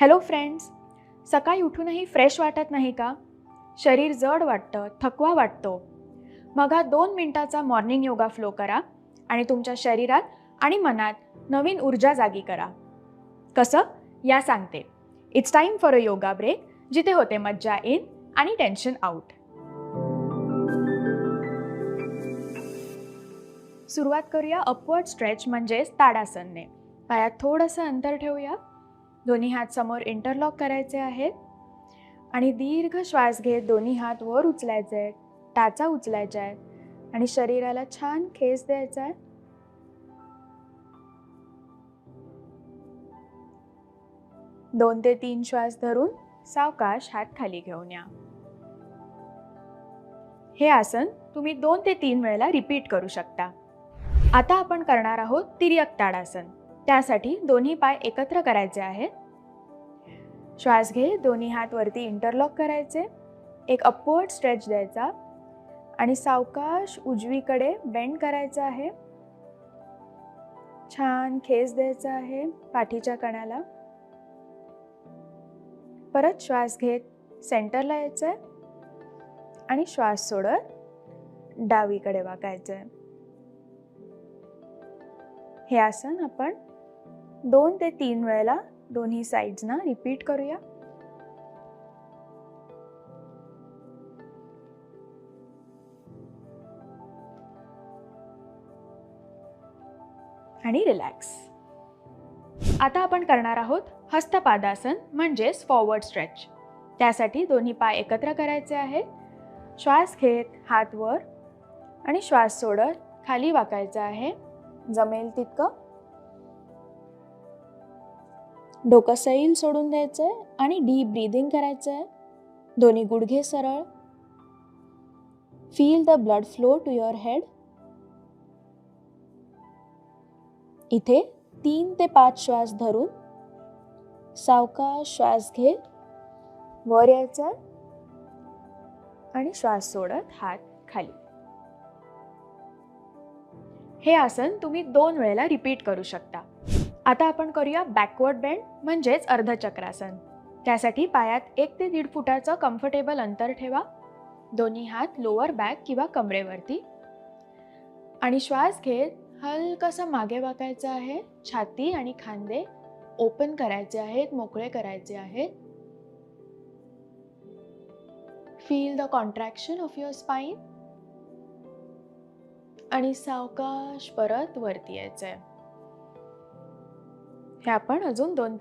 Hello friends, सकाळी उठूनही fresh वाटत नाही का? शरीर जड वाटतं, थकवा वाटतो. मग हा 2 मिनिटाचा मॉर्निंग योगा फ्लो करा आणि तुमच्या शरीरात आणि मनात नवीन ऊर्जा जागी करा. कसं? या सांगते. It's time for a yoga break, जिथे होते मज्जा इन आणि टेन्शन आउट. सुरुवात करूया अपवर्ड स्ट्रेच म्हणजेच ताडासनने. पायात थोडंसं अंतर ठेवूया. दोन्ही हात समोर इंटरलॉक करायचे आहेत आणि दीर्घ श्वास घेत दोन्ही हात वर उचलायचे आहेत, टाचा उचलायच्या आहेत आणि शरीराला छान खेच द्यायचा आहे. दोन ते 3 श्वास धरून सावकाश हात खाली घेऊन या. हे आसन तुम्ही 2 ते 3 वेळेला रिपीट करू शकता. आता आपण करणार आहोत तिर्यक ताडासन. त्यासाठी दोन्ही पाय एकत्र करायचे आहेत. श्वास घे, दोन्ही हात वरती इंटरलॉक करायचे, एक अपवर्ड स्ट्रेच द्यायचा आणि सावकाश उजवीकडे बेंड करायचं आहे. छान खेच द्यायचा आहे पाठीच्या कण्याला. परत श्वास घेत सेंटरला यायचंय आणि श्वास सोडत डावीकडे वाकायचंय. हे आसन आपण 2 ते 3 वेळेला दोन्ही साइड्सना रिपीट करूया. आणि रिलॅक्स. आता आपण करणार आहोत हस्तपादासन म्हणजेच फॉरवर्ड स्ट्रेच. त्यासाठी दोन्ही पाय एकत्र करायचे आहेत. श्वास घेत हात वर आणि श्वास सोडत खाली वाकायचं आहे, जमेल तितकं. डोकं सैल सोडून द्यायचंय आणि डीप ब्रीदिंग करायचंय. दोन्ही गुडघे सरळ. Feel the blood flow to your head. इथे 3 ते 5 श्वास धरून सावकाश श्वास घेत वर यायचं आणि श्वास सोडत हात खाली. हे आसन तुम्ही 2 वेळेला रिपीट करू शकता. आता आपण करूया बॅकवर्ड बेंड म्हणजेच अर्धचक्रासन. त्यासाठी पायात 1 ते 1.5 फुटाचं कम्फर्टेबल अंतर ठेवा. दोन्ही हात लोअर बॅक किंवा कमरेवरती आणि श्वास घेत हलकसं मागे वाकायचं आहे. छाती आणि खांदे ओपन करायचे आहेत, मोकळे करायचे आहेत. Feel the contraction of your spine आणि सावकाश परत वरती यायचंय. हे आपण अजून 2-3